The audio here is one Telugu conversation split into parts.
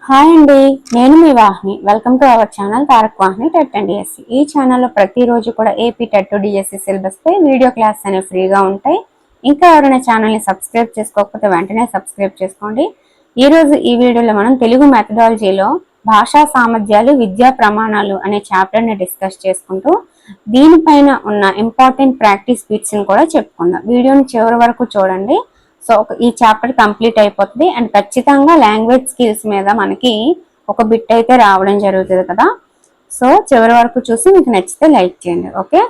హాయ్ అండి, నేను మీ Vahini. Welcome to our channel Tarak Vahini TET and DSC. ఈ ఛానల్లో ప్రతిరోజు కూడా ఏపీ టెట్ డిఎస్సి సిలబస్ పై వీడియో క్లాస్ అనేవి ఫ్రీగా ఉంటాయి. ఇంకా ఎవరైనా ఛానల్ని సబ్స్క్రైబ్ చేసుకోకపోతే వెంటనే సబ్స్క్రైబ్ చేసుకోండి. ఈరోజు ఈ వీడియోలో మనం తెలుగు మెథడాలజీలో భాషా సామర్థ్యాలు విద్యా ప్రమాణాలు అనే చాప్టర్ని డిస్కస్ చేసుకుంటూ దీనిపైన ఉన్న ఇంపార్టెంట్ ప్రాక్టీస్ బిట్స్ని కూడా చెప్పుకుందాం. వీడియోని చివరి వరకు చూడండి. సో ఈ చాప్టర్ కంప్లీట్ అయిపోతుంది అండ్ ఖచ్చితంగా లాంగ్వేజ్ స్కిల్స్ మీద మనకి ఒక బిట్ అయితే రావడం జరుగుతుంది కదా. సో చివరి వరకు చూసి మీకు నచ్చితే లైక్ చేయండి. ఓకే,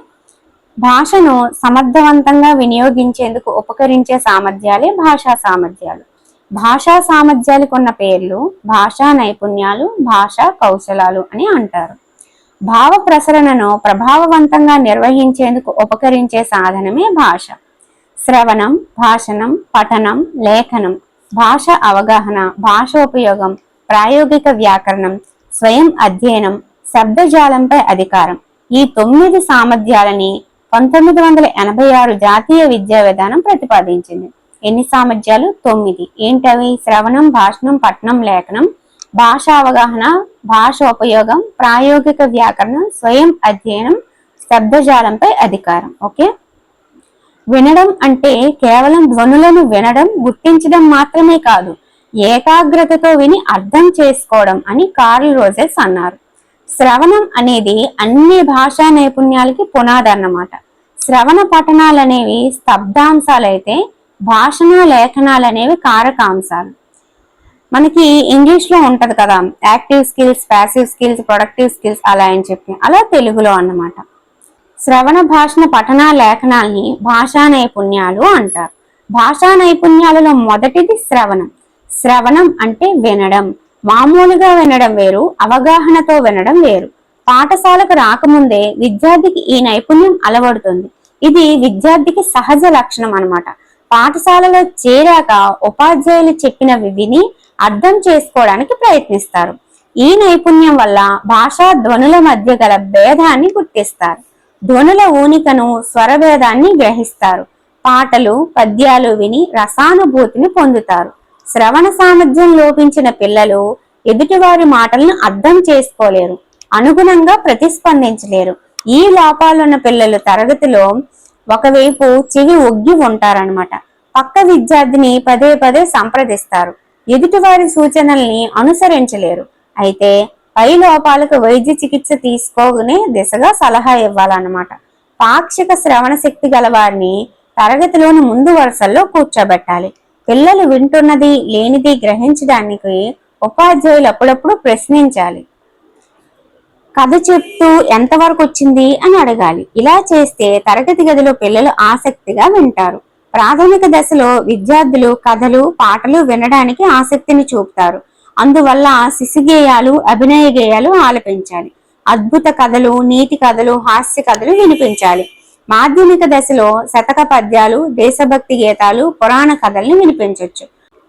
భాషను సమర్థవంతంగా వినియోగించేందుకు ఉపకరించే సామర్థ్యాలే భాషా సామర్థ్యాలు. భాషా సామర్థ్యాలకు ఉన్న పేర్లు భాషా నైపుణ్యాలు, భాషా కౌశలాలు అని అంటారు. భావ ప్రసరణను ప్రభావవంతంగా నిర్వహించేందుకు ఉపకరించే సాధనమే భాష. శ్రవణం, భాషణం, పఠనం, లేఖనం, భాష అవగాహన, భాషోపయోగం, ప్రాయోగిక వ్యాకరణం, స్వయం అధ్యయనం, శబ్దజాలంపై అధికారం, ఈ 9 సామర్థ్యాలని 1986 జాతీయ విద్యా విధానం ప్రతిపాదించింది. ఎన్ని సామర్థ్యాలు? 9. ఏంటవి? శ్రవణం, భాషణం, పఠనం, లేఖనం, భాష అవగాహన, భాషోపయోగం, ప్రాయోగిక వ్యాకరణం, స్వయం అధ్యయనం, శబ్దజాలంపై అధికారం. ఓకే, వినడం అంటే కేవలం ధ్వనులను వినడం, గుర్తించడం మాత్రమే కాదు, ఏకాగ్రతతో విని అర్థం చేసుకోవడం అని కార్ల్ రోజెస్ అన్నారు. శ్రవణం అనేది అన్ని భాషా నైపుణ్యాలకి పునాది అన్నమాట. శ్రవణ పఠనాలు అనేవి స్తబ్దాంశాలైతే భాషణ లేఖనాలు అనేవి కారకాంశాలు. మనకి ఇంగ్లీష్ లో ఉంటది కదా, active skills, passive skills, productive skills అలా అని చెప్పి, అలా తెలుగులో అన్నమాట. శ్రవణ, భాషణ, పఠన, లేఖనాల్ని భాషా నైపుణ్యాలు అంటారు. భాషా నైపుణ్యాలలో మొదటిది శ్రవణం. శ్రవణం అంటే వినడం. మామూలుగా వినడం వేరు, అవగాహనతో వినడం వేరు. పాఠశాలకు రాకముందే విద్యార్థికి ఈ నైపుణ్యం అలవడుతుంది. ఇది విద్యార్థికి సహజ లక్షణం అన్నమాట. పాఠశాలలో చేరాక ఉపాధ్యాయులు చెప్పినవి విని అర్థం చేసుకోవడానికి ప్రయత్నిస్తారు. ఈ నైపుణ్యం వల్ల భాషా ధ్వనుల మధ్య గల భేదాన్ని గుర్తిస్తారు. ధ్వనుల ఊనికను, స్వరభేదాన్ని గ్రహిస్తారు. పాటలు, పద్యాలు విని రసానుభూతిని పొందుతారు. శ్రవణ సామర్థ్యం లోపించిన పిల్లలు ఎదుటివారి మాటలను అర్థం చేసుకోలేరు, అనుగుణంగా ప్రతిస్పందించలేరు. ఈ లోపాలున్న పిల్లలు తరగతిలో ఒకవైపు చెవి ఒగ్గి ఉంటారనమాట. పక్క విద్యార్థిని పదే పదే సంప్రదిస్తారు. ఎదుటివారి సూచనల్ని అనుసరించలేరు. అయితే పై లోపాలకు వైద్య చికిత్స తీసుకోనే దిశగా సలహా ఇవ్వాలన్నమాట. పాక్షిక శ్రవణ శక్తి గలవారిని తరగతిలోని ముందు వరుసల్లో కూర్చోబెట్టాలి. పిల్లలు వింటున్నది లేనిది గ్రహించడానికి ఉపాధ్యాయులు అప్పుడప్పుడు ప్రశ్నించాలి. కథ చెప్తూ ఎంతవరకు వచ్చింది అని అడగాలి. ఇలా చేస్తే తరగతి గదిలో పిల్లలు ఆసక్తిగా వింటారు. ప్రాథమిక దశలో విద్యార్థులు కథలు, పాటలు వినడానికి ఆసక్తిని చూపుతారు. అందువల్ల శిశుగేయాలు, అభినయ గేయాలు ఆలపించాలి. అద్భుత కథలు, నీతి కథలు, హాస్య కథలు వినిపించాలి. మాధ్యమిక దశలో శతక పద్యాలు, దేశభక్తి గీతాలు, పురాణ కథల్ని వినిపించవచ్చు.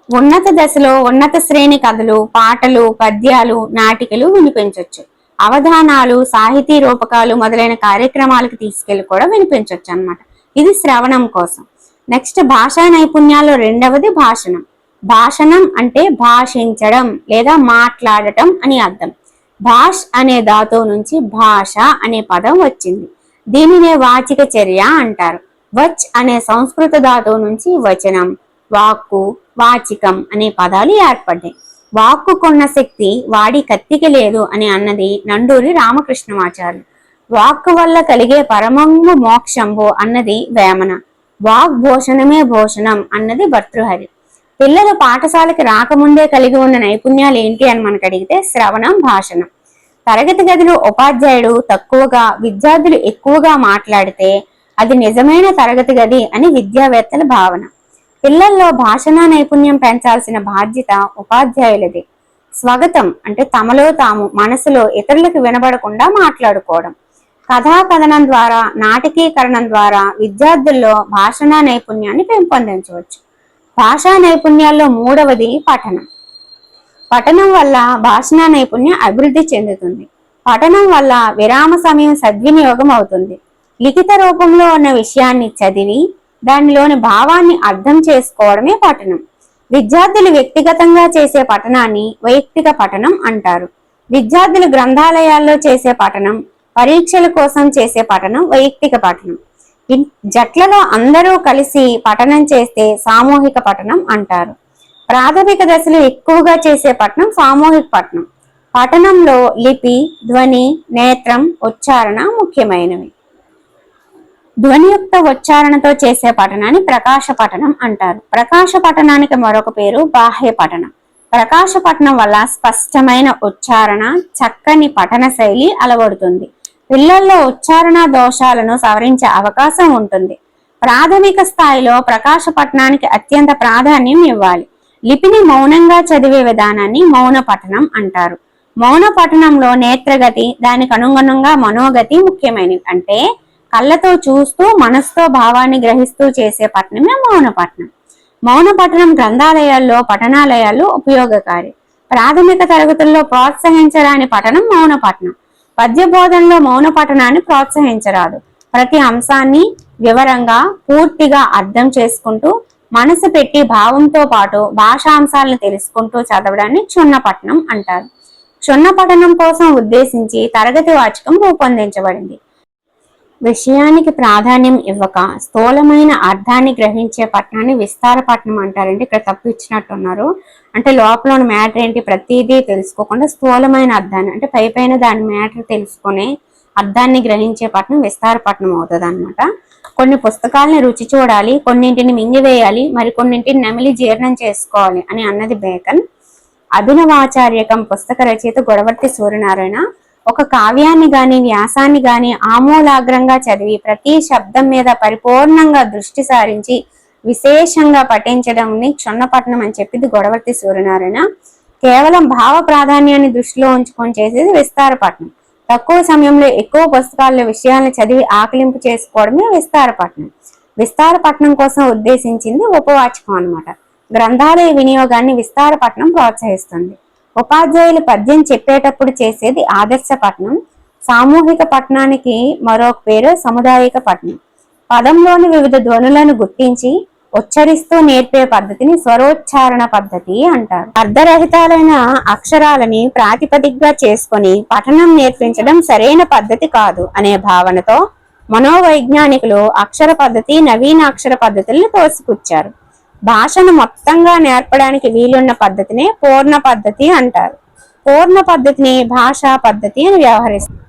ఉన్నత దశలో ఉన్నత శ్రేణి కథలు, పాటలు, పద్యాలు, నాటికలు వినిపించవచ్చు. అవధానాలు, సాహితీ రూపకాలు మొదలైన కార్యక్రమాలకు తీసుకెళ్లి కూడా వినిపించవచ్చు అన్నమాట. ఇది శ్రవణం కోసం. నెక్స్ట్ భాషా నైపుణ్యాలు రెండవది భాషణం. భాషణం అంటే భాషించడం లేదా మాట్లాడటం అని అర్థం. భాష్ అనే ధాతువు నుంచి భాష అనే పదం వచ్చింది. దీనినే వాచిక చర్య అంటారు. వచ్ అనే సంస్కృత ధాతువు నుంచి వచనం, వాక్కు, వాచికం అనే పదాలు ఏర్పడ్డాయి. వాక్కుకున్న శక్తి వాడి కత్తికి లేదు అని అన్నది నండూరి రామకృష్ణమాచార్యులు. వాక్కు వల్ల కలిగే పరమంగు మోక్షంభో అన్నది వేమన. వాగ్భూషణమే భూషణం అన్నది భర్తృహరి. పిల్లలు పాఠశాలకి రాకముందే కలిగి ఉన్న నైపుణ్యాలు ఏంటి అని మనకు అడిగితే శ్రవణం, భాషణం. తరగతి గదిలో ఉపాధ్యాయుడు తక్కువగా, విద్యార్థులు ఎక్కువగా మాట్లాడితే అది నిజమైన తరగతి గది అని విద్యావేత్తల భావన. పిల్లల్లో భాషణ నైపుణ్యం పెంచాల్సిన బాధ్యత ఉపాధ్యాయులది. స్వగతం అంటే తమలో తాము, మనసులో ఇతరులకు వినబడకుండా మాట్లాడుకోవడం. కథాకథనం ద్వారా, నాటకీకరణం ద్వారా విద్యార్థుల్లో భాషణ నైపుణ్యాన్ని పెంపొందించవచ్చు. భాషా నైపుణ్యాల్లో మూడవది పఠనం. పఠనం వల్ల భాషణ నైపుణ్యం అభివృద్ధి చెందుతుంది. పఠనం వల్ల విరామ సమయం సద్వినియోగం అవుతుంది. లిఖిత రూపంలో ఉన్న విషయాన్ని చదివి దానిలోని భావాన్ని అర్థం చేసుకోవడమే పఠనం. విద్యార్థులు వ్యక్తిగతంగా చేసే పఠనాన్ని వైయక్తిక పఠనం అంటారు. విద్యార్థులు గ్రంథాలయాల్లో చేసే పఠనం, పరీక్షల కోసం చేసే పఠనం వైయక్తిక పఠనం. జట్లలో అందరూ కలిసి పఠనం చేస్తే సామూహిక పఠనం అంటారు. ప్రాథమిక దశలో ఎక్కువగా చేసే పఠనం సామూహిక పఠనం. పఠనంలో లిపి, ధ్వని, నేత్రం, ఉచ్చారణ ముఖ్యమైనవి. ధ్వనియుక్త ఉచ్చారణతో చేసే పఠనాన్ని ప్రకాశ పఠనం అంటారు. ప్రకాశ పఠనానికి మరొక పేరు బాహ్య పఠనం. ప్రకాశ పఠనం వల్ల స్పష్టమైన ఉచ్చారణ, చక్కని పఠన శైలి అలవడుతుంది. పిల్లల్లో ఉచ్చారణ దోషాలను సవరించే అవకాశం ఉంటుంది. ప్రాథమిక స్థాయిలో ప్రకాశ పఠనానికి అత్యంత ప్రాధాన్యం ఇవ్వాలి. లిపిని మౌనంగా చదివే విధానాన్ని మౌన పఠనం అంటారు. మౌన పఠనంలో నేత్రగతి, దానికి అనుగుణంగా మనోగతి ముఖ్యమైనవి. అంటే కళ్ళతో చూస్తూ మనసుతో భావాన్ని గ్రహిస్తూ చేసే పఠనమే మౌన పఠనం. మౌన పఠనం గ్రంథాలయాల్లో, పఠనాలయాల్లో ఉపయోగకారి. ప్రాథమిక తరగతుల్లో ప్రోత్సహించరాని పఠనం మౌన పఠనం. పద్య బోధనలో మౌన పఠనాన్ని ప్రోత్సహించరాదు. ప్రతి అంశాన్ని వివరంగా పూర్తిగా అర్థం చేసుకుంటూ మనసు పెట్టి భావంతో పాటు భాషాంశాలను తెలుసుకుంటూ చదవడాన్ని క్షుణ్ణ పఠనం అంటారు. క్షుణ్ణ పఠనం కోసం ఉద్దేశించి తరగతి వాచకం రూపొందించబడింది. విషయానికి ప్రాధాన్యం ఇవ్వక స్థూలమైన అర్థాన్ని గ్రహించే పఠనాన్ని విస్తార పఠనం అంటారండి. ఇక్కడ తప్పు ఇచ్చినట్టున్నారు. అంటే లోపల మ్యాటర్ ఏంటి ప్రతిదీ తెలుసుకోకుండా స్థూలమైన అర్థాన్ని, అంటే పైన దాని మ్యాటర్ తెలుసుకునే అర్థాన్ని గ్రహించే పఠనం విస్తార పఠనం అవుతుంది అనమాట. కొన్ని పుస్తకాలని రుచి చూడాలి, కొన్నింటిని మింగివేయాలి, మరి కొన్నింటిని నమిలి జీర్ణం చేసుకోవాలి అని అన్నది బేకన్. అభినవాచార్యకం పుస్తక రచయిత గొడవర్తి సూర్యనారాయణ. ఒక కావ్యాన్ని గాని వ్యాసాన్ని గాని ఆమూలాగ్రంగా చదివి ప్రతి శబ్దం మీద పరిపూర్ణంగా దృష్టి సారించి విశేషంగా పఠించడంని క్షుణ్ణపఠనం అని చెప్పింది గొడవర్తి సూర్యనారాయణ. కేవలం భావ ప్రాధాన్యాన్ని దృష్టిలో ఉంచుకొని చేసేది విస్తార పఠనం. తక్కువ సమయంలో ఎక్కువ పుస్తకాల విషయాలను చదివి ఆకలింపు చేసుకోవడమే విస్తార పఠనం. విస్తార పఠనం కోసం ఉద్దేశించింది ఉపవాచకం అన్నమాట. గ్రంథాలయ వినియోగాన్ని విస్తార పఠనం ప్రోత్సహిస్తుంది. ఉపాధ్యాయులు పద్యం చెప్పేటప్పుడు చేసేది ఆదర్శ పఠనం. సామూహిక పఠనానికి మరొక పేరు సముదాయిక పఠనం. పదంలోని వివిధ ధ్వనులను గుర్తించి ఉచ్చరిస్తూ నేర్పే పద్ధతిని స్వరోచ్చారణ పద్ధతి అంటారు. అర్ధరహితాలైన అక్షరాలని ప్రాతిపదికగా చేసుకొని పఠనం నేర్పించడం సరైన పద్ధతి కాదు అనే భావనతో మనోవైజ్ఞానికులు అక్షర పద్ధతి, నవీన అక్షర పద్ధతులను తోసిపుచ్చారు. భాషను మొత్తంగా నేర్పడానికి వీలున్న పద్ధతినే పూర్ణ పద్ధతి అంటారు. పూర్ణ పద్ధతిని భాషా పద్ధతి అని వ్యవహరిస్తారు.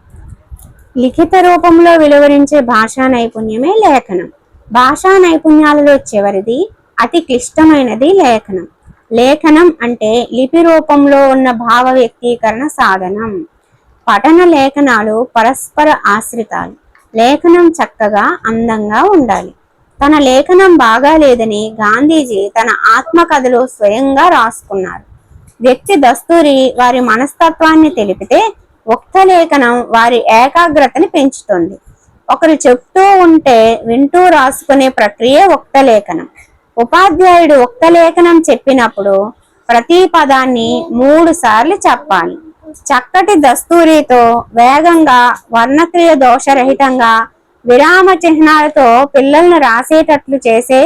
లిఖిత రూపంలో వెలువరించే భాషా నైపుణ్యమే లేఖనం. భాషా నైపుణ్యాలలో చివరిది, అతి క్లిష్టమైనది లేఖనం. లేఖనం అంటే లిపి రూపంలో ఉన్న భావ వ్యక్తీకరణ సాధనం. పఠన లేఖనాలు పరస్పర ఆశ్రితాలు. లేఖనం చక్కగా అందంగా ఉండాలి. తన లేఖనం బాగా లేదని గాంధీజీ తన ఆత్మకథలో స్వయంగా రాసుకున్నారు. వ్యక్తి దస్తూరి వారి మనస్తత్వాన్ని తెలిపితే ఉక్త లేఖనం వారి ఏకాగ్రతని పెంచుతుంది. ఒకరు చెప్తూ ఉంటే వింటూ రాసుకునే ప్రక్రియ ఉక్త లేఖనం. ఉపాధ్యాయుడు ఉక్త లేఖనం చెప్పినప్పుడు ప్రతి పదాన్ని 3 సార్లు చెప్పాలి. చక్కటి దస్తూరితో వేగంగా, వర్ణక్రియ దోషరహితంగా, విరామ చిహ్నాలతో పిల్లలను రాసేటట్లు చేసే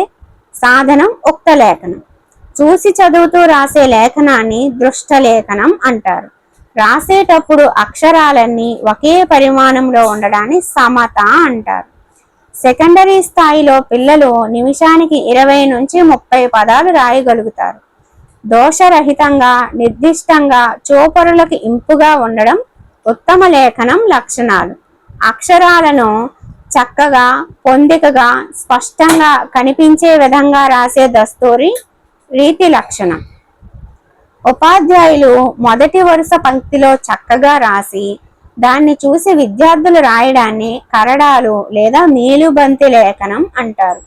సాధనం ఉక్త లేఖనం. చూసి చదువుతూ రాసే లేఖనాన్ని దృష్ట లేఖనం అంటారు. రాసేటప్పుడు అక్షరాలన్నీ ఒకే పరిమాణంలో ఉండడాన్ని సమత అంటారు. సెకండరీ స్థాయిలో పిల్లలు నిమిషానికి 20 నుంచి 30 పదాలు రాయగలుగుతారు. దోషరహితంగా, నిర్దిష్టంగా, చూపరులకు ఇంపుగా ఉండడం ఉత్తమ లేఖనం లక్షణాలు. అక్షరాలను చక్కగా, పొందికగా, స్పష్టంగా కనిపించే విధంగా రాసే దస్తూరి రీతి లక్షణం. ఉపాధ్యాయులు మొదటి వరుస పంక్తిలో చక్కగా రాసి దాన్ని చూసి విద్యార్థులు రాయడాన్ని కరడాలు లేదా నీలుబంతి లేఖనం అంటారు.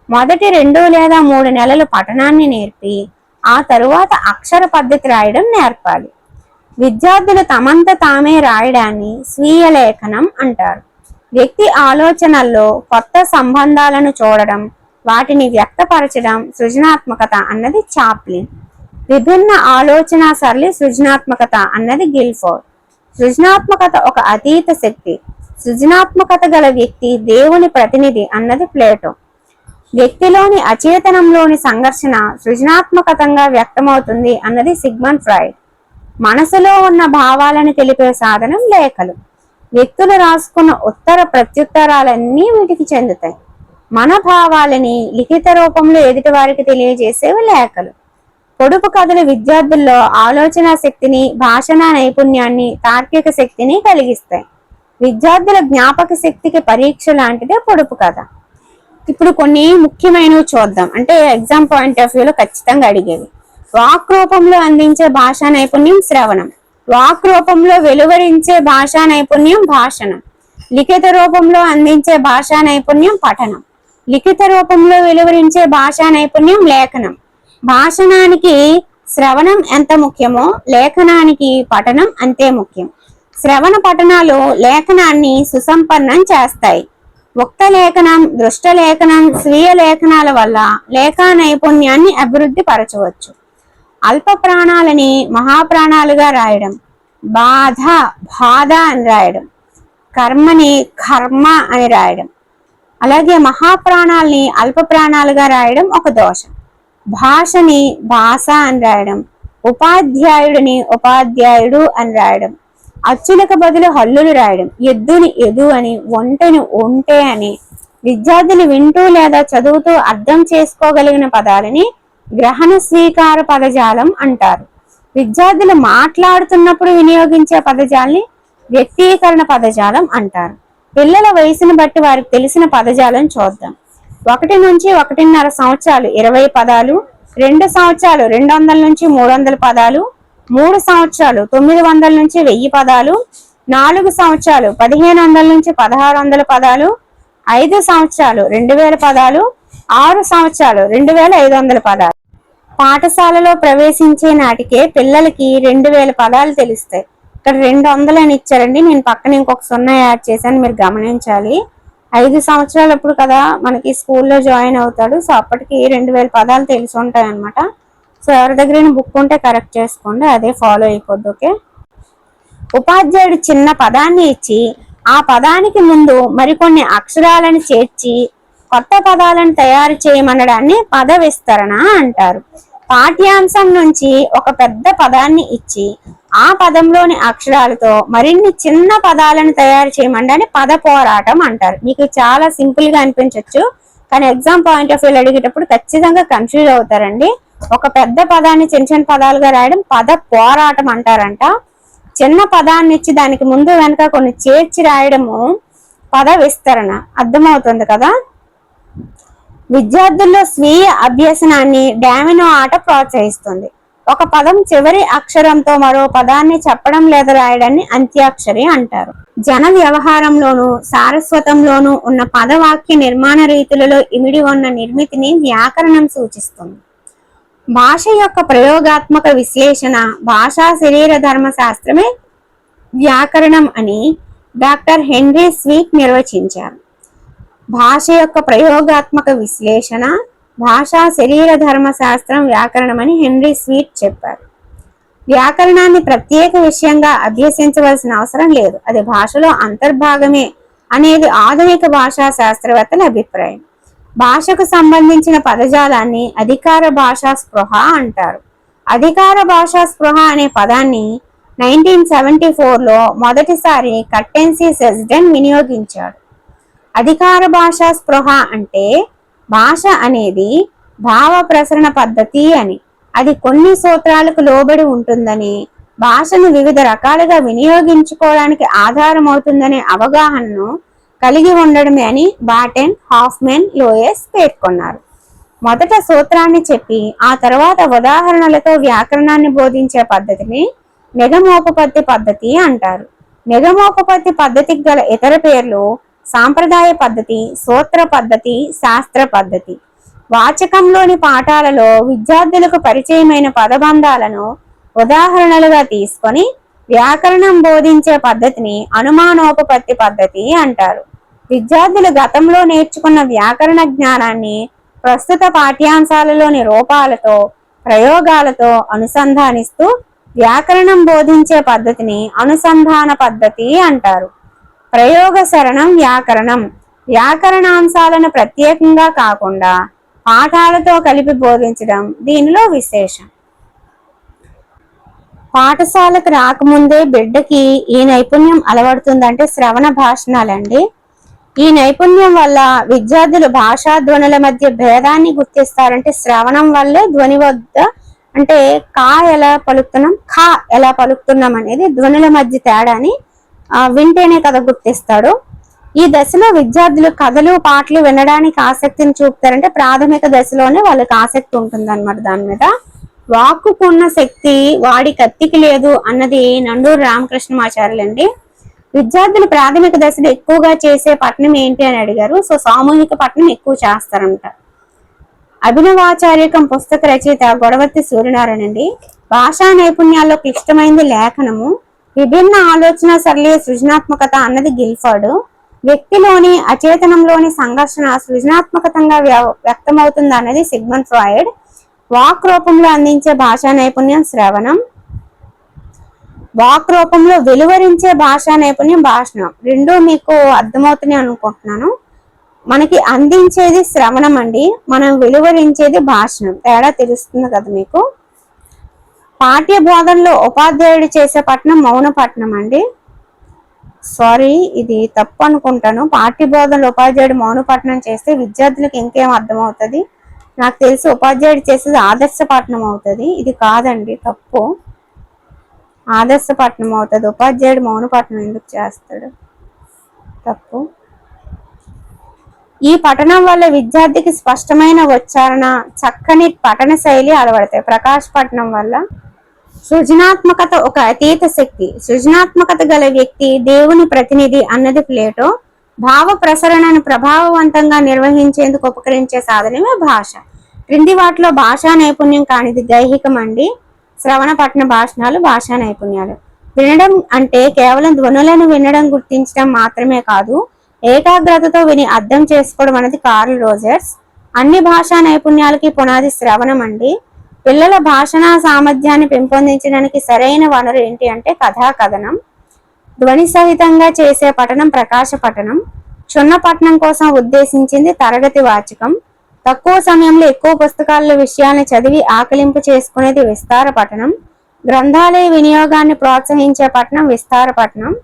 మొదటి 2 లేదా 3 నెలలు పఠనాన్ని నేర్పి ఆ తరువాత అక్షర పద్ధతి రాయడం నేర్పాలి. విద్యార్థులు తమంత తామే రాయడాన్ని స్వీయ లేఖనం అంటారు. వ్యక్తి ఆలోచనల్లో కొత్త సంబంధాలను చూడడం, వాటిని వ్యక్తపరచడం సృజనాత్మకత అన్నది చాప్లిన్. విభిన్న ఆలోచన సరళి సృజనాత్మకత అన్నది గిల్ఫోర్డ్. సృజనాత్మకత ఒక అతీత శక్తి. సృజనాత్మకత గల వ్యక్తి దేవుని ప్రతినిధి అన్నది ప్లేటో. వ్యక్తిలోని అచేతనంలోని సంఘర్షణ సృజనాత్మకంగా వ్యక్తమవుతుంది అన్నది సిగ్మండ్ ఫ్రాయిడ్. మనసులో ఉన్న భావాలను తెలిపే సాధనం లేఖలు. వ్యక్తులు రాసుకున్న ఉత్తర ప్రత్యుత్తరాలన్నీ వీటికి చెందుతాయి. మన భావాలని లిఖిత రూపంలో ఎదుటి వారికి తెలియజేసేవి లేఖలు. పొడుపు కథలు విద్యార్థుల్లో ఆలోచన శక్తిని, భాషణ నైపుణ్యాన్ని, తార్కిక శక్తిని కలిగిస్తాయి. విద్యార్థుల జ్ఞాపక శక్తికి పరీక్ష లాంటిదే పొడుపు కథ. ఇప్పుడు కొన్ని ముఖ్యమైనవి చూద్దాం, అంటే ఎగ్జామ్ పాయింట్ ఆఫ్ వ్యూలో ఖచ్చితంగా అడిగేవి. వాక్ రూపంలో అందించే భాషా నైపుణ్యం శ్రవణం. వాక్ రూపంలో వెలువరించే భాషా నైపుణ్యం భాషణం. లిఖిత రూపంలో అందించే భాషా నైపుణ్యం పఠనం. లిఖిత రూపంలో వెలువరించే భాషా నైపుణ్యం లేఖనం. భాషణానికి శ్రవణం ఎంత ముఖ్యమో లేఖనానికి పఠనం అంతే ముఖ్యం. శ్రవణ పఠనాలు లేఖనాన్ని సుసంపన్నం చేస్తాయి. ఉక్త లేఖనం, దృష్ట లేఖనం, స్వీయ లేఖనాల వల్ల లేఖా నైపుణ్యాన్ని అభివృద్ధి పరచవచ్చు. అల్ప ప్రాణాలని మహాప్రాణాలుగా రాయడం, బాధ బాధ అని రాయడం, కర్మని కర్మ అని రాయడం, అలాగే మహాప్రాణాలని అల్ప ప్రాణాలుగా రాయడం ఒక దోషం. భాషని భాష అని రాయడం, ఉపాధ్యాయుడిని ఉపాధ్యాయుడు అని రాయడం, అచ్చులకు బదులు హల్లులు రాయడం, ఎద్దుని ఎదు అని, ఒంటెని ఒంటె అని. విద్యార్థులు వింటూ లేదా చదువుతూ అర్థం చేసుకోగలిగిన పదాలని గ్రహణ స్వీకార పదజాలం అంటారు. విద్యార్థులు మాట్లాడుతున్నప్పుడు వినియోగించే పదజాలని వ్యక్తీకరణ పదజాలం అంటారు. పిల్లల వయసును బట్టి వారికి తెలిసిన పదజాలం చూద్దాం. 1 నుంచి 1.5 సంవత్సరాలు 20 పదాలు, 2 సంవత్సరాలు 200 నుంచి 300 పదాలు, 3 సంవత్సరాలు 900 నుంచి 1000 పదాలు, 4 సంవత్సరాలు 1500 నుంచి 1600 పదాలు, 5 సంవత్సరాలు 2000 పదాలు, 6 సంవత్సరాలు 2500 పదాలు. పాఠశాలలో ప్రవేశించే నాటికే పిల్లలకి 2000 పదాలు తెలుస్తాయి. ఇక్కడ 200 అని ఇచ్చారండి, నేను పక్కన ఇంకొక 0 యాడ్ చేశాను, మీరు గమనించాలి. 5 సంవత్సరాలు అప్పుడు కదా మనకి స్కూల్లో జాయిన్ అవుతాడు, సో అప్పటికి 2000 పదాలు తెలిసి ఉంటాయి అనమాట. సో ఎవరి దగ్గర బుక్ ఉంటే కరెక్ట్ చేసుకోండి, అదే ఫాలో అయిపోద్ది. ఓకే. ఉపాధ్యాయుడు చిన్న పదాన్ని ఇచ్చి ఆ పదానికి ముందు మరికొన్ని అక్షరాలను చేర్చి కొత్త పదాలను తయారు చేయమనడాన్ని పద విస్తరణ అంటారు. పాఠ్యాంశం నుంచి ఒక పెద్ద పదాన్ని ఇచ్చి ఆ పదంలోని అక్షరాలతో మరిన్ని చిన్న పదాలను తయారు చేయమనడాన్ని పద పోరాటం అంటారు. మీకు చాలా సింపుల్ గా అనిపించవచ్చు, కానీ ఎగ్జామ్ పాయింట్ ఆఫ్ వ్యూ అడిగేటప్పుడు ఖచ్చితంగా కన్ఫ్యూజ్ అవుతారండి. ఒక పెద్ద పదాన్ని చిన్న చిన్న పదాలుగా రాయడం పద పోరాటం అంటారంట. చిన్న పదాన్ని ఇచ్చి దానికి ముందు వెనక కొన్ని చేర్చి రాయడము పద విస్తరణ. అర్థమవుతుంది కదా. విద్యార్థుల్లో స్వీయ అభ్యసనాన్ని డామినో ఆట ప్రోత్సహిస్తుంది. ఒక పదం చివరి అక్షరంతో మరో పదాన్ని చెప్పడం లేదా రాయడాన్ని అంత్యాక్షరి అంటారు. జన వ్యవహారంలోను సారస్వతంలోనూ ఉన్న పదవాక్య నిర్మాణ రీతులలో ఇమిడి ఉన్న నిర్మితిని వ్యాకరణం సూచిస్తుంది. భాష యొక్క ప్రయోగాత్మక విశ్లేషణ, భాషా శరీర ధర్మ శాస్త్రమే వ్యాకరణం అని డాక్టర్ హెన్రీ స్వీట్ నిర్వచించారు. భాష యొక్క ప్రయోగాత్మక విశ్లేషణ, భాషా శరీర ధర్మ శాస్త్రం వ్యాకరణం అని హెన్రీ స్వీట్ చెప్పారు. వ్యాకరణాన్ని ప్రత్యేక విషయంగా అభ్యసించవలసిన అవసరం లేదు, అది భాషలో అంతర్భాగమే అనేది ఆధునిక భాషా శాస్త్రవేత్తల అభిప్రాయం. భాషకు సంబంధించిన పదజాలాన్ని అధికార భాషా స్పృహ అంటారు. అధికార భాషా స్పృహ అనే పదాన్ని 1974లో మొదటిసారి కట్టెన్సీ సెజ్డెన్ వినియోగించాడు. అధికార భాషా స్పృహ అంటే భాష అనేది భావ ప్రసరణ పద్ధతి అని, అది కొన్ని సూత్రాలకు లోబడి ఉంటుందని, భాషను వివిధ రకాలుగా వినియోగించుకోవడానికి ఆధారమవుతుందనే అవగాహనను కలిగి ఉండడమే అని బాటెన్, హాఫ్మెన్, లోయస్ పేర్కొన్నారు. మొదట సూత్రాన్ని చెప్పి ఆ తర్వాత ఉదాహరణలతో వ్యాకరణాన్ని బోధించే పద్ధతిని నిగమోపపత్తి పద్ధతి అంటారు. నిగమోపపత్తి పద్ధతికి గల ఇతర పేర్లు సాంప్రదాయ పద్ధతి, సూత్ర పద్ధతి, శాస్త్ర పద్ధతి. వాచకంలోని పాఠాలలో విద్యార్థులకు పరిచయమైన పదబంధాలను ఉదాహరణలుగా తీసుకొని వ్యాకరణం బోధించే పద్ధతిని అనుమానోపపత్తి పద్ధతి అంటారు. విద్యార్థులు గతంలో నేర్చుకున్న వ్యాకరణ జ్ఞానాన్ని ప్రస్తుత పాఠ్యాంశాలలోని రూపాలతో, ప్రయోగాలతో అనుసంధానిస్తూ వ్యాకరణం బోధించే పద్ధతిని అనుసంధాన పద్ధతి అంటారు. ప్రయోగ శరణం వ్యాకరణం. వ్యాకరణాంశాలను ప్రత్యేకంగా కాకుండా పాఠాలతో కలిపి బోధించడం దీనిలో విశేషం. పాఠశాలకు రాకముందే బిడ్డకి ఈ నైపుణ్యం అలవడుతుందంటే శ్రవణ భాషణాలండి. ఈ నైపుణ్యం వల్ల విద్యార్థులు భాషా ధ్వనుల మధ్య భేదాన్ని గుర్తిస్తారంటే శ్రవణం వల్లే ధ్వని వద్ద అంటే కా ఎలా పలుకుతున్నాం, ఖా ఎలా పలుకుతున్నాం అనేది ధ్వనుల మధ్య తేడాని వింటేనే కదా గుర్తిస్తాడు. ఈ దశలో విద్యార్థులు కథలు పాటలు వినడానికి ఆసక్తిని చూపుతారంటే ప్రాథమిక దశలోనే వాళ్ళకి ఆసక్తి ఉంటుంది అన్నమాట దాని మీద. వాక్కుకున్న శక్తి వాడి కత్తికి లేదు అన్నది నండూరు రామకృష్ణమాచార్యులు అండి. విద్యార్థులు ప్రాథమిక దశలో ఎక్కువగా చేసే పఠనం ఏంటి అని అడిగారు. సో సామూహిక పఠనం ఎక్కువ చేస్తారంట. అభినవాచార్యకం పుస్తక రచయిత గొడవర్తి సూర్యనారాయణ అండి. భాషా నైపుణ్యాల్లో క్లిష్టమైంది లేఖనము, విభిన్న ఆలోచన సరళి సృజనాత్మకత అన్నది గిల్ఫర్డ్. వ్యక్తిలోని అచేతనంలోని సంఘర్షణ సృజనాత్మకంగా వ్యక్తమవుతుంది అన్నది సిగ్మండ్ ఫ్రాయిడ్. వాక్ రూపంలో అందించే భాషా నైపుణ్యం శ్రవణం, వాక్ రూపంలో వెలువరించే భాషా నైపుణ్యం భాషణం. రెండూ మీకు అర్థమవుతున్నాయి అనుకుంటున్నాను. మనకి అందించేది శ్రవణం అండి, మనం వెలువరించేది భాషణం. తేడా తెలుస్తుంది కదా మీకు. పాఠ్య బోధనలో ఉపాధ్యాయుడు చేసే పఠనం మౌన పఠనం అండి. సారీ, ఇది తప్పు అనుకుంటాను. పాఠ్య బోధనలో ఉపాధ్యాయుడు మౌన పఠనం చేస్తే విద్యార్థులకు ఇంకేం అర్థమవుతుంది? నాకు తెలిసి ఉపాధ్యాయుడు చేసేది ఆదర్శ పఠనం అవుతుంది. ఇది కాదండి, తప్పు. ఆదర్శ పఠనం అవుతుంది. ఉపాధ్యాయుడు మౌన పఠనం ఎందుకు చేస్తాడు? తప్పు. ఈ పఠనం వల్ల విద్యార్థికి స్పష్టమైన ఉచ్చారణ, చక్కని పఠన శైలి అలవడతాయి. ప్రకాశ పఠనం వల్ల సృజనాత్మకత ఒక అతీత శక్తి. సృజనాత్మకత గల వ్యక్తి దేవుని ప్రతినిధి అన్నది ప్లేటో. భావ ప్రసరణను ప్రభావవంతంగా నిర్వహించేందుకు ఉపకరించే సాధనమే భాష. క్రింది వాటిలో భాషా నైపుణ్యం కానిది దైహికం అండి. శ్రవణ పఠన భాషణాలు భాషా నైపుణ్యాలు. వినడం అంటే కేవలం ధ్వనులను వినడం గుర్తించడం మాత్రమే కాదు, ఏకాగ్రతతో విని అర్థం చేసుకోవడం అనేది కార్ల్ రోజర్స్. అన్ని భాషా నైపుణ్యాలకి పునాది శ్రవణం అండి. పిల్లల భాషణ సామర్థ్యాన్ని పెంపొందించడానికి సరైన వనరు ఏంటి అంటే కథా కథనం. ధ్వని సహితంగా చేసే పఠనం ప్రకాశ పఠనం. క్షుణ్ణ పఠనం కోసం ఉద్దేశించింది తరగతి వాచకం. తక్కువ సమయంలో ఎక్కువ పుస్తకాల విషయాన్ని చదివి ఆకలింపు చేసుకునేది విస్తార పఠనం. గ్రంథాలయ వినియోగాన్ని ప్రోత్సహించే పఠనం విస్తార పఠనం.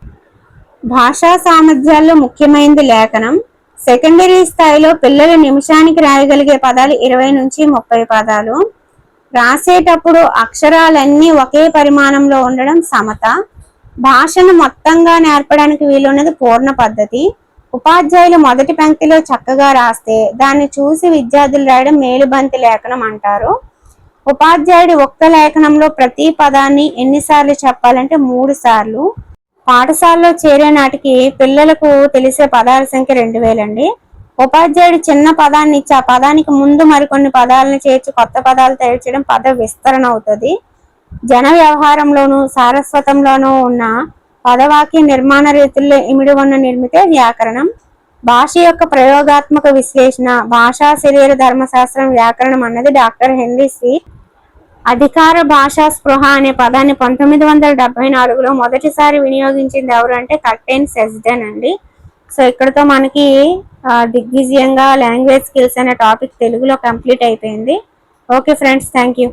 భాషా సామర్థ్యాల్లో ముఖ్యమైనది లేఖనం. సెకండరీ స్థాయిలో పిల్లలు నిమిషానికి రాయగలిగే పదాలు 20 నుంచి 30 పదాలు. రాసేటప్పుడు అక్షరాలన్నీ ఒకే పరిమాణంలో ఉండడం సమత. భాషను మొత్తంగా నేర్పడానికి వీలున్నది పూర్ణ పద్ధతి. ఉపాధ్యాయులు మొదటి పంక్తిలో చక్కగా రాస్తే దాన్ని చూసి విద్యార్థులు రాయడం మేలుబంతి లేఖనం అంటారు. ఉపాధ్యాయుడి ఒక్క లేఖనంలో ప్రతి పదాన్ని ఎన్నిసార్లు చెప్పాలంటే 3 సార్లు. పాఠశాలలో చేరే నాటికి పిల్లలకు తెలిసే పదాల సంఖ్య 2000 అండి. ఉపాధ్యాయుడు చిన్న పదాన్ని ఇచ్చి ఆ పదానికి ముందు మరికొన్ని పదాలను చేర్చి కొత్త పదాలు తయారు చేయడం పద విస్తరణ అవుతుంది. జన వ్యవహారంలోనూ సారస్వతంలోనూ ఉన్న పదవాక్య నిర్మాణ రీతుల్లో ఇమిడి ఉన్న నిర్మితే వ్యాకరణం. భాష యొక్క ప్రయోగాత్మక విశ్లేషణ, భాషా శరీర ధర్మశాస్త్రం, వ్యాకరణం అన్నది డాక్టర్ హెన్రీ స్వీట్. అధికార భాషా స్పృహ అనే పదాన్ని 1974లో మొదటిసారి వినియోగించింది ఎవరు అంటే కర్టెన్ సెస్డెన్ అండి. సో ఇక్కడతో మనకి దిగ్విజయంగా లాంగ్వేజ్ స్కిల్స్ అనే టాపిక్ తెలుగులో కంప్లీట్ అయిపోయింది. Okay friends, thank you.